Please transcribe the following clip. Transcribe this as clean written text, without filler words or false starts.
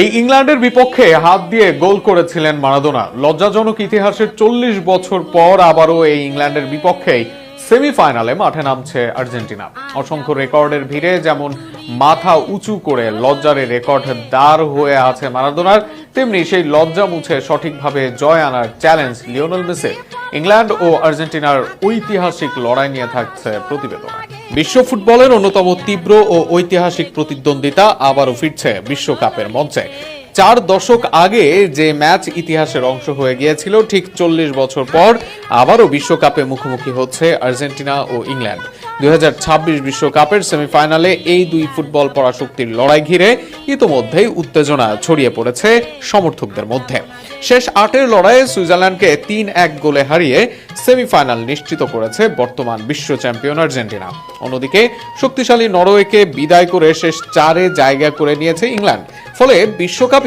এই ইংল্যান্ডের বিপক্ষে হাত দিয়ে গোল করেছিলেন মারাদোনা। লজ্জাজনক ইতিহাসের 40 বছর পর আবারও এই ইংল্যান্ডের বিপক্ষেই সেমিফাইনালে মাঠে নামছে আর্জেন্টিনা। অসংখ্য রেকর্ডের ভিড়ে যেমন মাথা উঁচু করে লজ্জার রেকর্ড দাঁড় হয়ে আছে মারাদোনার, তেমনি সেই লজ্জা মুছে সঠিকভাবে জয় আনার চ্যালেঞ্জ লিওনেল মেসির। ইংল্যান্ড ও আর্জেন্টিনার ঐতিহাসিক লড়াই নিয়ে থাকছে প্রতিবেদনে। বিশ্ব ফুটবলের অন্যতম তীব্র ও ঐতিহাসিক প্রতিদ্বন্দ্বিতা আবারও ফিরছে বিশ্বকাপের মঞ্চে। 4 দশক আগে যে ম্যাচ ইতিহাসের অংশ হয়ে গিয়েছিল, ঠিক 40 বছর পর আবারও বিশ্বকাপে মুখোমুখি হচ্ছে আর্জেন্টিনা ও ইংল্যান্ড। 2026 বিশ্বকাপের সেমিফাইনালে এই দুই ফুটবল পরাশক্তির লড়াই ঘিরে ইতোমধ্যেই উত্তেজনা ছড়িয়ে পড়েছে সমর্থকদের মধ্যে। শেষ 8-এর লড়াইয়ে সুইজারল্যান্ডকে 3-1 গোলে হারিয়ে সেমিফাইনাল নিশ্চিত করেছে বর্তমান বিশ্ব চ্যাম্পিয়ন আর্জেন্টিনা। অন্যদিকে শক্তিশালী নরওয়েকে বিদায় করে শেষ 4-এ জায়গা করে নিয়েছে ইংল্যান্ড। ফলে বিশ্বকাপ